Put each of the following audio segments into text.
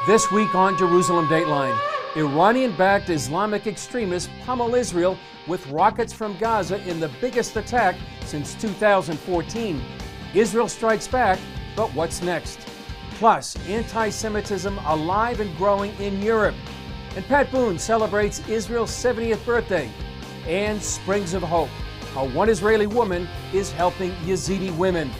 This week on Jerusalem Dateline, Iranian-backed Islamic extremists pummel Israel with rockets from Gaza in the biggest attack since 2014. Israel strikes back, but what's next? Plus, anti-Semitism alive and growing in Europe. And Pat Boone celebrates Israel's 70th birthday. And Springs of Hope, how one Israeli woman is helping Yazidi women.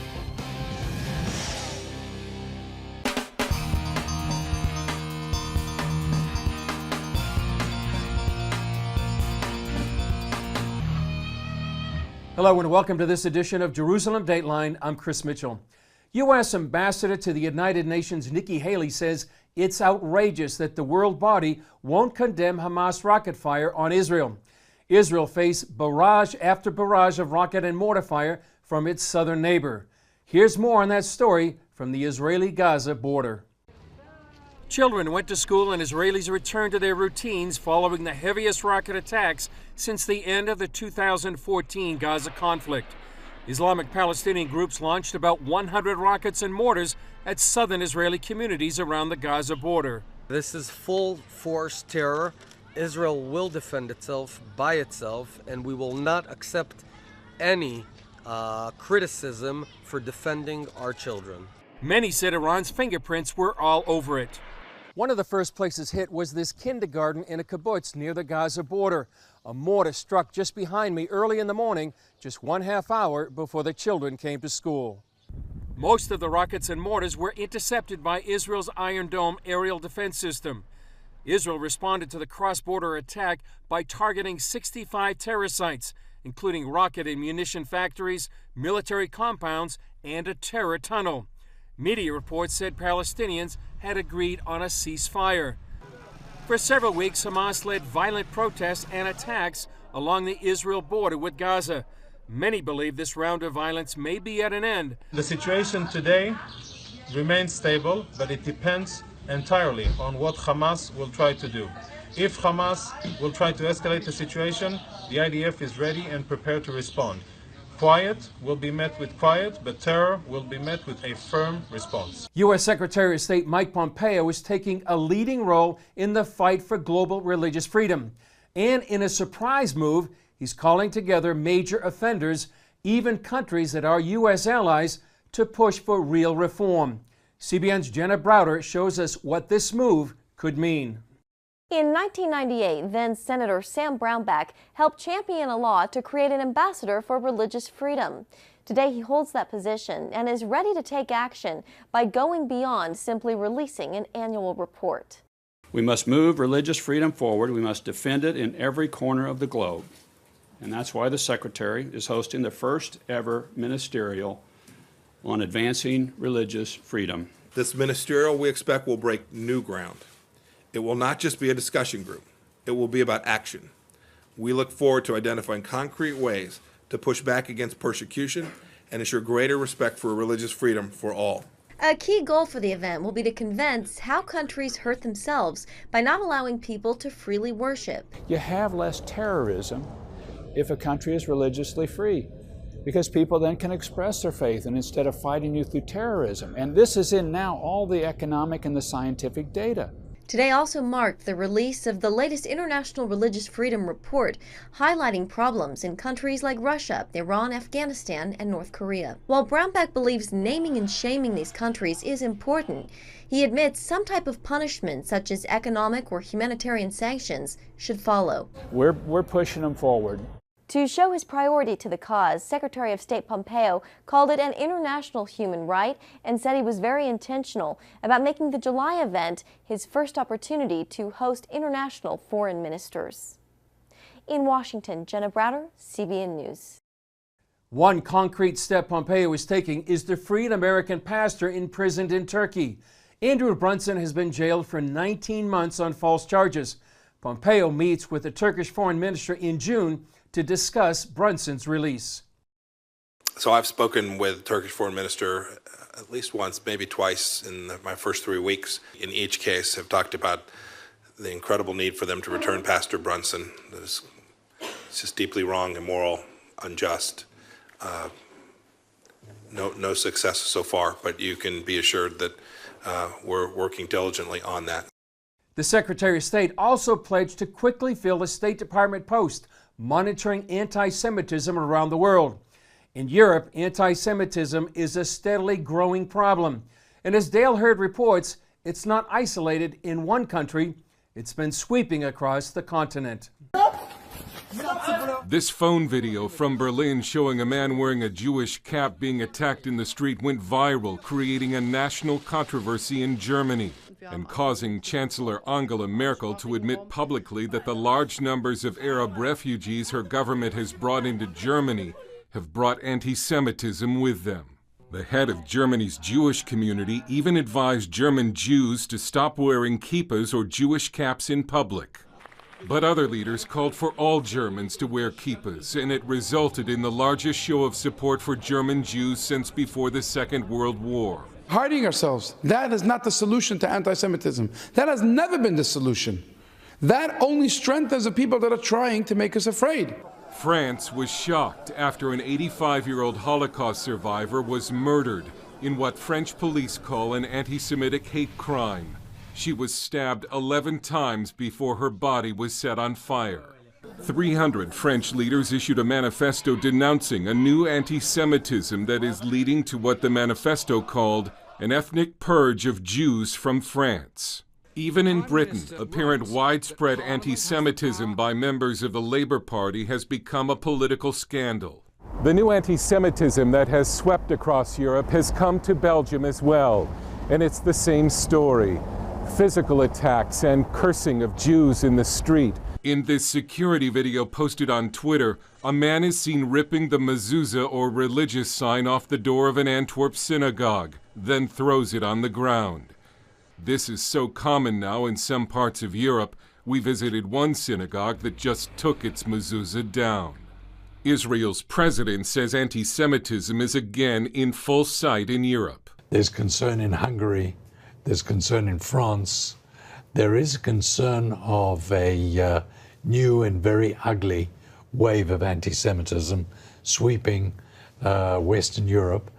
Hello and welcome to this edition of Jerusalem Dateline. I'm Chris Mitchell. U.S. Ambassador to the United Nations Nikki Haley says it's outrageous that the world body won't condemn Hamas rocket fire on Israel. Israel faced barrage after barrage of rocket and mortar fire from its southern neighbor. Here's more on that story from the Israeli-Gaza border. Children went to school and Israelis returned to their routines following the heaviest rocket attacks since the end of the 2014 Gaza conflict. Islamic Palestinian groups launched about 100 rockets and mortars at southern Israeli communities around the Gaza border. This is full force terror. Israel will defend itself by itself, and we will not accept any criticism for defending our children. Many said Iran's fingerprints were all over it. One of the first places hit was this kindergarten in a kibbutz near the Gaza border. A mortar struck just behind me early in the morning, just 1/2 hour before the children came to school. Most of the rockets and mortars were intercepted by Israel's Iron Dome aerial defense system. Israel responded to the cross-border attack by targeting 65 terror sites, including rocket and munition factories, military compounds, and a terror tunnel. Media reports said Palestinians had agreed on a ceasefire. For several weeks, Hamas led violent protests and attacks along the Israel border with Gaza. Many believe this round of violence may be at an end. The situation today remains stable, but it depends entirely on what Hamas will try to do. If Hamas will try to escalate the situation, the IDF is ready and prepared to respond. Quiet will be met with quiet, but terror will be met with a firm response. U.S. Secretary of State Mike Pompeo is taking a leading role in the fight for global religious freedom. And in a surprise move, he's calling together major offenders, even countries that are U.S. allies, to push for real reform. CBN's Jenna Browder shows us what this move could mean. In 1998, then-Senator Sam Brownback helped champion a law to create an ambassador for religious freedom. Today, he holds that position and is ready to take action by going beyond simply releasing an annual report. We must move religious freedom forward. We must defend it in every corner of the globe. And that's why the Secretary is hosting the first ever ministerial on advancing religious freedom. This ministerial, we expect, will break new ground. It will not just be a discussion group. It will be about action. We look forward to identifying concrete ways to push back against persecution and ensure greater respect for religious freedom for all. A key goal for the event will be to convince how countries hurt themselves by not allowing people to freely worship. You have less terrorism if a country is religiously free, because people then can express their faith and instead of fighting you through terrorism. And this is in now all the economic and the scientific data. Today also marked the release of the latest International Religious Freedom Report, highlighting problems in countries like Russia, Iran, Afghanistan, and North Korea. While Brownback believes naming and shaming these countries is important, he admits some type of punishment, such as economic or humanitarian sanctions, should follow. We're pushing them forward. To show his priority to the cause, Secretary of State Pompeo called it an international human right and said he was very intentional about making the July event his first opportunity to host international foreign ministers. In Washington, Jenna Browder, CBN News. One concrete step Pompeo is taking is to free an American pastor imprisoned in Turkey. Andrew Brunson has been jailed for 19 months on false charges. Pompeo meets with the Turkish foreign minister in June to discuss Brunson's release. So I've spoken with the Turkish foreign minister at least once, maybe twice in my first 3 weeks. In each case, I've talked about the incredible need for them to return Pastor Brunson. It's just deeply wrong, immoral, unjust. No success so far, but you can be assured that we're working diligently on that. The Secretary of State also pledged to quickly fill a State Department post monitoring anti-Semitism around the world. In Europe, anti-Semitism is a steadily growing problem. And as Dale Hurd reports, it's not isolated in one country, it's been sweeping across the continent. This phone video from Berlin showing a man wearing a Jewish cap being attacked in the street went viral, creating a national controversy in Germany and causing Chancellor Angela Merkel to admit publicly that the large numbers of Arab refugees her government has brought into Germany have brought anti-Semitism with them. The head of Germany's Jewish community even advised German Jews to stop wearing kippas or Jewish caps in public. But other leaders called for all Germans to wear kippas, and it resulted in the largest show of support for German Jews since before the Second World War. Hiding ourselves, that is not the solution to anti-Semitism. That has never been the solution. That only strengthens the people that are trying to make us afraid. France was shocked after an 85-year-old Holocaust survivor was murdered in what French police call an anti-Semitic hate crime. She was stabbed 11 times before her body was set on fire. 300 French leaders issued a manifesto denouncing a new anti-Semitism that is leading to what the manifesto called an ethnic purge of Jews from France. Even in Britain, apparent widespread anti-Semitism by members of the Labour Party has become a political scandal. The new anti-Semitism that has swept across Europe has come to Belgium as well, and it's the same story. Physical attacks and cursing of Jews in the street. In this security video posted on Twitter, a man is seen ripping the mezuzah or religious sign off the door of an Antwerp synagogue, then throws it on the ground. This is so common now in some parts of Europe, we visited one synagogue that just took its mezuzah down. Israel's president says anti-Semitism is again in full sight in Europe. There's concern in Hungary, there's concern in France, there is concern of a new and very ugly wave of anti-Semitism sweeping Western Europe,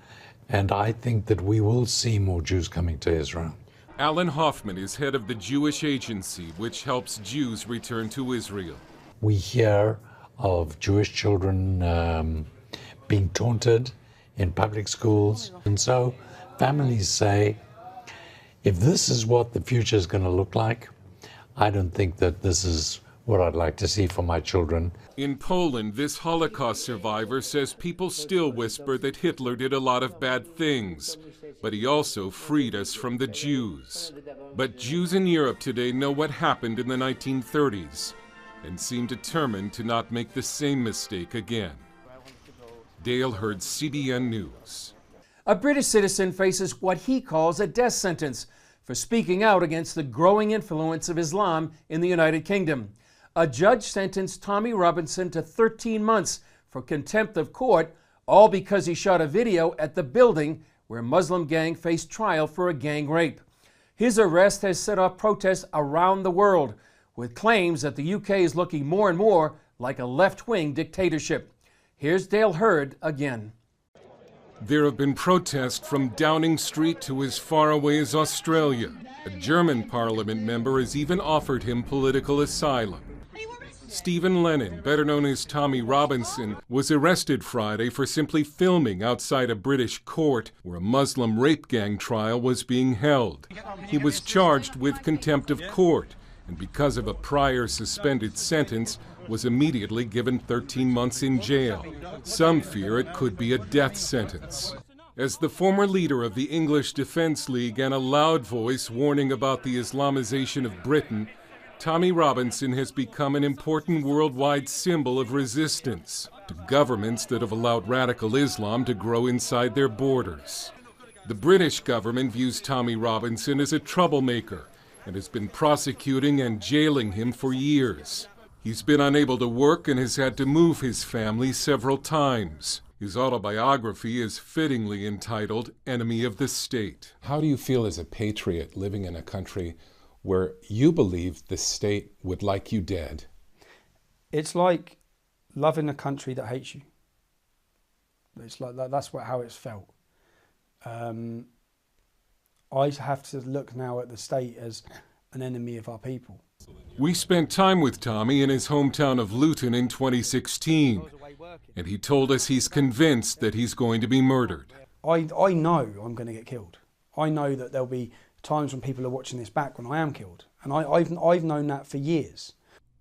and I think that we will see more Jews coming to Israel. Alan Hoffman is head of the Jewish Agency, which helps Jews return to Israel. We hear of Jewish children being taunted in public schools, and so families say, if this is what the future is going to look like, I don't think that this is what I'd like to see for my children. In Poland, this Holocaust survivor says people still whisper that Hitler did a lot of bad things, but he also freed us from the Jews. But Jews in Europe today know what happened in the 1930s and seem determined to not make the same mistake again. Dale Hurd, CBN News. A British citizen faces what he calls a death sentence for speaking out against the growing influence of Islam in the United Kingdom. A judge sentenced Tommy Robinson to 13 months for contempt of court, all because he shot a video at the building where a Muslim gang faced trial for a gang rape. His arrest has set off protests around the world, with claims that the UK is looking more and more like a left-wing dictatorship. Here's Dale Hurd again. There have been protests from Downing Street to as far away as Australia. A German parliament member has even offered him political asylum. Stephen Lennon, better known as Tommy Robinson, was arrested Friday for simply filming outside a British court where a Muslim rape gang trial was being held. He was charged with contempt of court, and because of a prior suspended sentence, was immediately given 13 months in jail. Some fear it could be a death sentence. As the former leader of the English Defence League and a loud voice warning about the Islamization of Britain, Tommy Robinson has become an important worldwide symbol of resistance to governments that have allowed radical Islam to grow inside their borders. The British government views Tommy Robinson as a troublemaker and has been prosecuting and jailing him for years. He's been unable to work and has had to move his family several times. His autobiography is fittingly entitled Enemy of the State. How do you feel as a patriot living in a country where you believe the state would like you dead? It's like loving a country that hates you. It's like that's how it's felt. I have to look now at the state as an enemy of our people. We spent time with Tommy in his hometown of Luton in 2016, and he told us he's convinced that he's going to be murdered. I know I'm going to get killed. I know that there'll be times when people are watching this back when I am killed, and I've known that for years.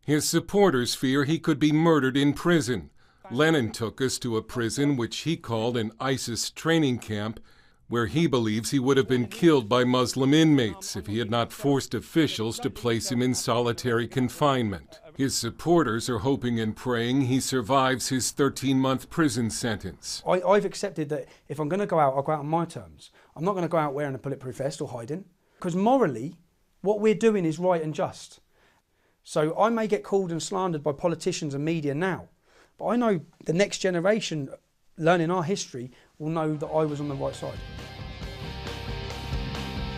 His supporters fear he could be murdered in prison. Lennon took us to a prison which he called an ISIS training camp, where he believes he would have been killed by Muslim inmates if he had not forced officials to place him in solitary confinement. His supporters are hoping and praying he survives his 13-month prison sentence. I've accepted that if I'm going to go out, I'll go out on my terms. I'm not going to go out wearing a bulletproof vest or hiding, because morally, what we're doing is right and just. So I may get called and slandered by politicians and media now, but I know the next generation learning our history will know that I was on the right side.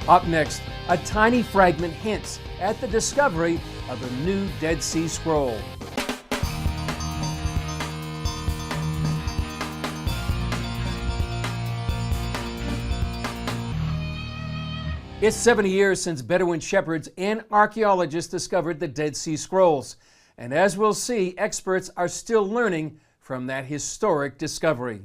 Up next, a tiny fragment hints at the discovery of a new Dead Sea Scroll. It's 70 years since Bedouin shepherds and archaeologists discovered the Dead Sea Scrolls. And as we'll see, experts are still learning from that historic discovery.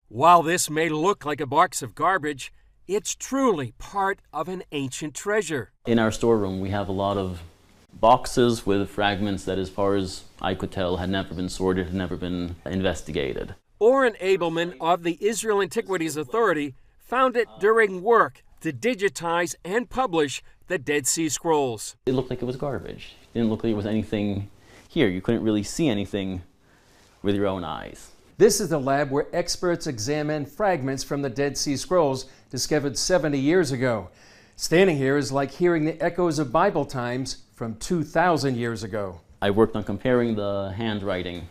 While this may look like a box of garbage, it's truly part of an ancient treasure. In our storeroom, we have a lot of boxes with fragments that, as far as I could tell, had never been sorted, had never been investigated. Oren Abelman of the Israel Antiquities Authority found it during work to digitize and publish the Dead Sea Scrolls. It looked like it was garbage. It didn't look like there was anything here. You couldn't really see anything with your own eyes. This is the lab where experts examine fragments from the Dead Sea Scrolls discovered 70 years ago. Standing here is like hearing the echoes of Bible times from 2,000 years ago. I worked on comparing the handwriting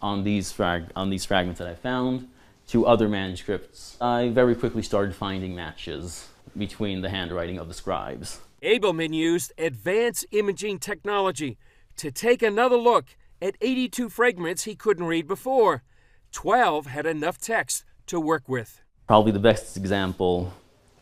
on these fragments that I found to other manuscripts. I very quickly started finding matches between the handwriting of the scribes. Abelman used advanced imaging technology to take another look at 82 fragments he couldn't read before. 12 had enough text to work with. Probably the best example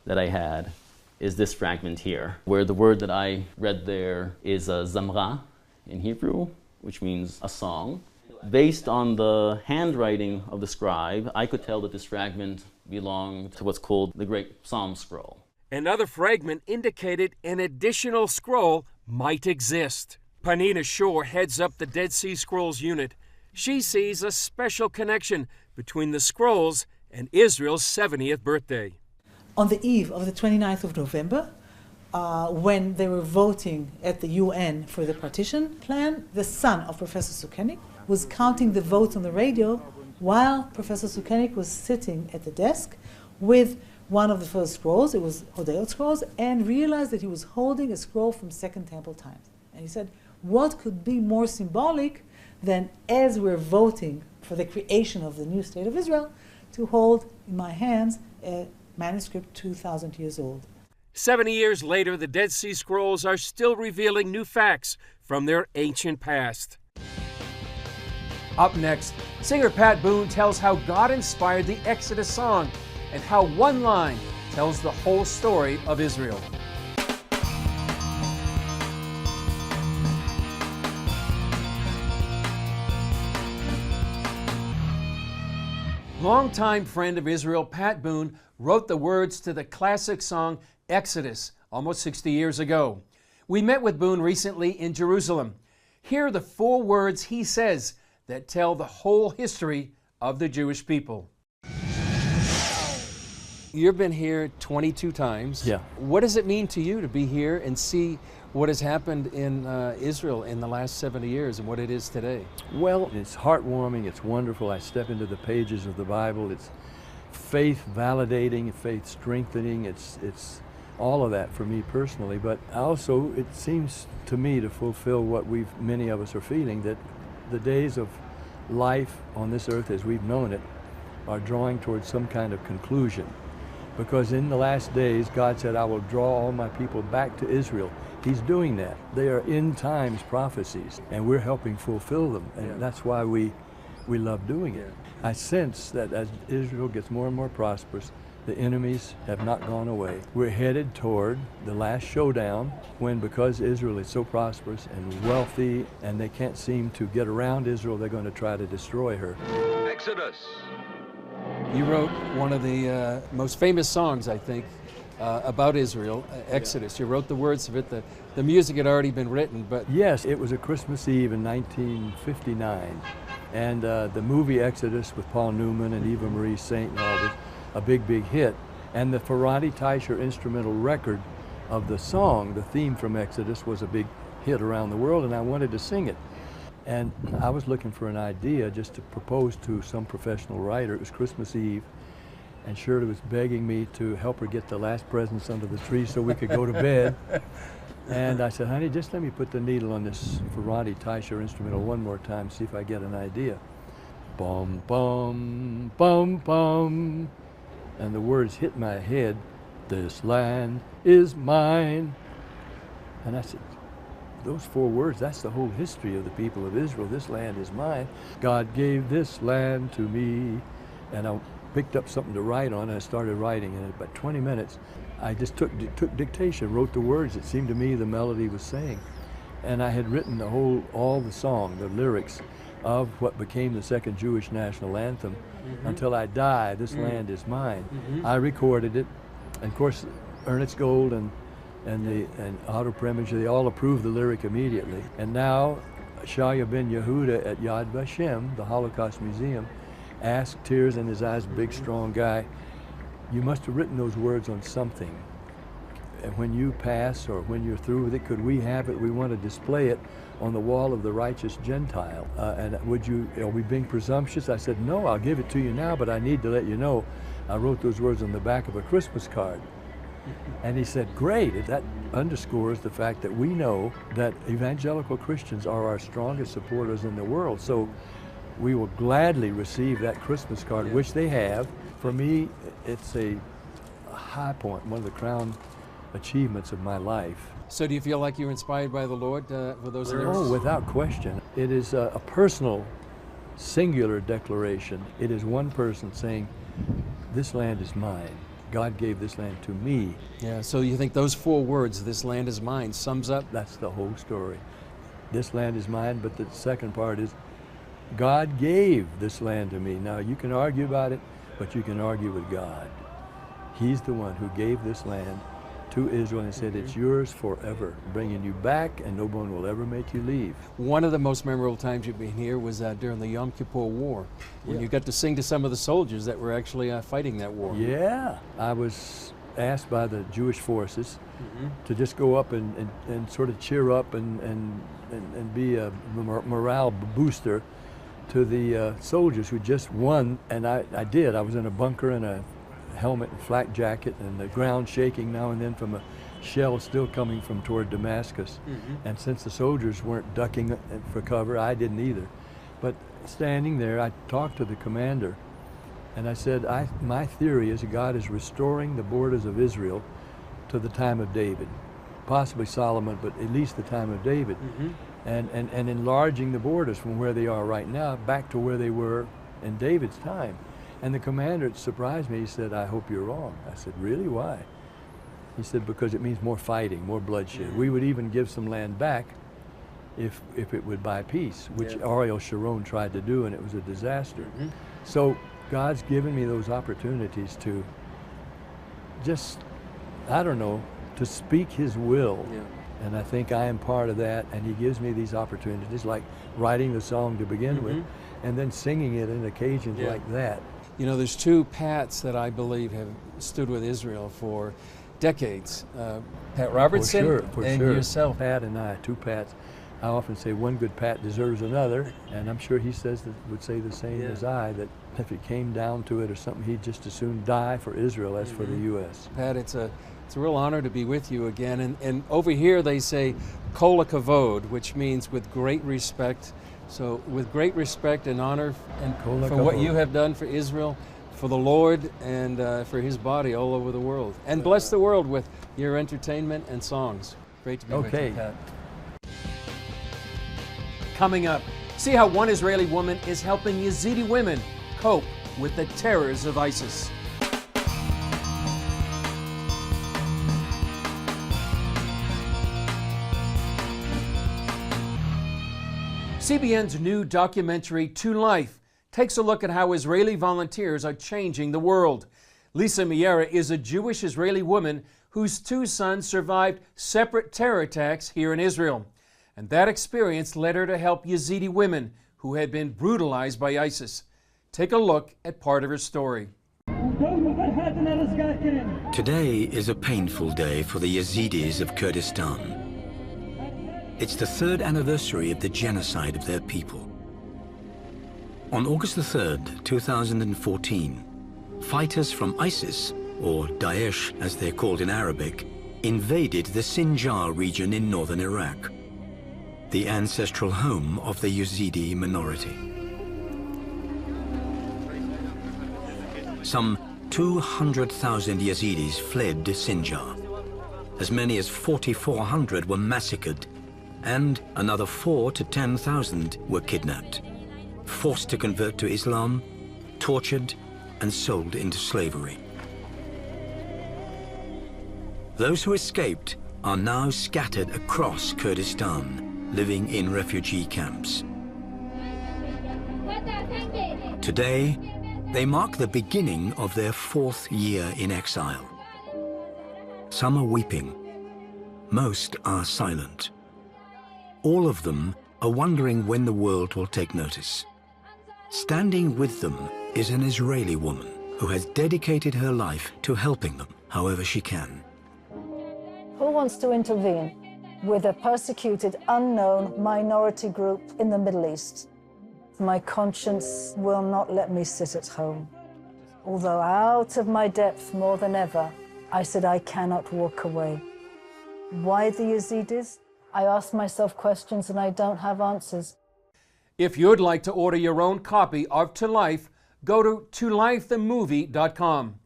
that I had is this fragment here, where the word that I read there is zamra in Hebrew, which means a song. Based on the handwriting of the scribe, I could tell that this fragment belonged to what's called the Great Psalm Scroll. Another fragment indicated an additional scroll might exist. Panina Shore heads up the Dead Sea Scrolls unit. She sees a special connection between the scrolls and Israel's 70th birthday. On the eve of the 29th of November, when they were voting at the UN for the partition plan, the son of Professor Sukenik was counting the votes on the radio while Professor Sukenik was sitting at the desk with one of the first scrolls, it was Hodayot scrolls, and realized that he was holding a scroll from Second Temple times. And he said, what could be more symbolic than, as we're voting for the creation of the new state of Israel, to hold in my hands a manuscript 2,000 years old. 70 years later, the Dead Sea Scrolls are still revealing new facts from their ancient past. Up next, singer Pat Boone tells how God inspired the Exodus song and how one line tells the whole story of Israel. Longtime friend of Israel, Pat Boone, wrote the words to the classic song Exodus almost 60 years ago. We met with Boone recently in Jerusalem. Here are the 4 words he says that tell the whole history of the Jewish people. You've been here 22 times. Yeah. What does it mean to you to be here and see what has happened in Israel in the last 70 years and what it is today? Well, it's heartwarming, it's wonderful. I step into the pages of the Bible. It's faith validating, faith strengthening. It's all of that for me personally, but also it seems to me to fulfill what many of us are feeling, that the days of life on this earth as we've known it are drawing towards some kind of conclusion. Because in the last days, God said, I will draw all my people back to Israel. He's doing that. They are end times prophecies, and we're helping fulfill them, and that's why we love doing it. I sense that as Israel gets more and more prosperous, The enemies have not gone away. We're headed toward the last showdown when, because Israel is so prosperous and wealthy and they can't seem to get around Israel, they're going to try to destroy her. Exodus. You wrote one of the most famous songs, I think, about Israel, Exodus. You wrote the words of it. The music had already been written, but... Yes, it was a Christmas Eve in 1959. And the movie Exodus with Paul Newman and Eva Marie Saint and all this, a big, big hit. And the Ferrati Teicher instrumental record of the song, the theme from Exodus, was a big hit around the world, and I wanted to sing it. And I was looking for an idea just to propose to some professional writer. It was Christmas Eve, and Shirley was begging me to help her get the last presents under the tree so we could go to bed. And I said, honey, just let me put the needle on this Ferrati Teicher instrumental one more time, see if I get an idea. Bum, bum, bum, bum. And the words hit my head, this land is mine. And I said, those 4 words, that's the whole history of the people of Israel. This land is mine. God gave this land to me. And I picked up something to write on, and I started writing. And in about 20 minutes, I just took dictation, wrote the words it seemed to me the melody was saying. And I had written all the song, the lyrics of what became the second Jewish national anthem. Until I die, this land is mine. I recorded it. And of course, Ernest Gold and Otto Preminger, they all approved the lyric immediately. And now, Shaya ben Yehuda at Yad Vashem, the Holocaust Museum, asked, tears in his eyes, big, strong guy, you must have written those words on something. And when you pass or when you're through with it, could we have it? We want to display it on the wall of the righteous Gentile. And are we being presumptuous? I said, no, I'll give it to you now, but I need to let you know I wrote those words on the back of a Christmas card. And he said, great, that underscores the fact that we know that evangelical Christians are our strongest supporters in the world. So we will gladly receive that Christmas card, which they have. For me, it's a high point, one of the crown achievements of my life. So do you feel like you're inspired by the Lord with those lyrics? Oh, without question. It is a personal, singular declaration. It is one person saying, this land is mine. God gave this land to me. Yeah, so you think those 4 words, this land is mine, sums up? That's the whole story. This land is mine, but the second part is, God gave this land to me. Now, you can argue about it, but you can argue with God. He's the one who gave this land to Israel and said, it's yours forever, bringing you back, and no one will ever make you leave. One of the most memorable times you've been here was during the Yom Kippur War, when you got to sing to some of the soldiers that were actually fighting that war. Yeah, I was asked by the Jewish forces to just go up and sort of cheer up and be a morale booster to the soldiers who just won, and I did. I was in a bunker in a helmet and flak jacket, and the ground shaking now and then from a shell still coming from toward Damascus. And since the soldiers weren't ducking for cover, I didn't either. But standing there, I talked to the commander, and I said, my theory is God is restoring the borders of Israel to the time of David, possibly Solomon, but at least the time of David, and enlarging the borders from where they are right now back to where they were in David's time. And the commander, it surprised me, he said, I hope you're wrong. I said, really, why? He said, because it means more fighting, more bloodshed. We would even give some land back if it would buy peace, which Ariel Sharon tried to do, and it was a disaster. So God's given me those opportunities to just, I don't know, to speak His will. And I think I am part of that, and He gives me these opportunities, like writing the song to begin with, and then singing it in occasions like that. You know, there's 2 Pats that I believe have stood with Israel for decades. Pat Robertson and yourself. Pat and I, 2 Pats. I often say one good Pat deserves another, and I'm sure he would say the same as I, that if it came down to it or something, he'd just as soon die for Israel as for the U.S. Pat, it's a real honor to be with you again. And over here they say kol hakavod, which means with great respect. So with great respect and honor and for what you have done for Israel, for the Lord, and for His body all over the world. And bless the world with your entertainment and songs. Great to be with you, Pat. Coming up, see how one Israeli woman is helping Yazidi women cope with the terrors of ISIS. CBN's new documentary, To Life, takes a look at how Israeli volunteers are changing the world. Lisa Miera is a Jewish Israeli woman whose 2 sons survived separate terror attacks here in Israel. And that experience led her to help Yazidi women who had been brutalized by ISIS. Take a look at part of her story. Today is a painful day for the Yazidis of Kurdistan. It's the 3rd anniversary of the genocide of their people. On August the 3rd, 2014, fighters from ISIS, or Daesh as they're called in Arabic, invaded the Sinjar region in northern Iraq, the ancestral home of the Yazidi minority. Some 200,000 Yazidis fled Sinjar. As many as 4,400 were massacred, and another 4,000 to 10,000 were kidnapped, forced to convert to Islam, tortured, and sold into slavery. Those who escaped are now scattered across Kurdistan, living in refugee camps. Today, they mark the beginning of their 4th year in exile. Some are weeping. Most are silent. All of them are wondering when the world will take notice. Standing with them is an Israeli woman who has dedicated her life to helping them however she can. Who wants to intervene with a persecuted, unknown minority group in the Middle East? My conscience will not let me sit at home. Although out of my depth more than ever, I said I cannot walk away. Why the Yazidis? I ask myself questions and I don't have answers. If you'd like to order your own copy of To Life, go to tolifethemovie.com.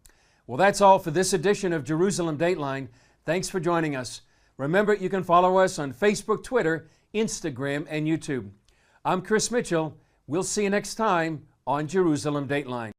Well, that's all for this edition of Jerusalem Dateline. Thanks for joining us. Remember, you can follow us on Facebook, Twitter, Instagram, and YouTube. I'm Chris Mitchell. We'll see you next time on Jerusalem Dateline.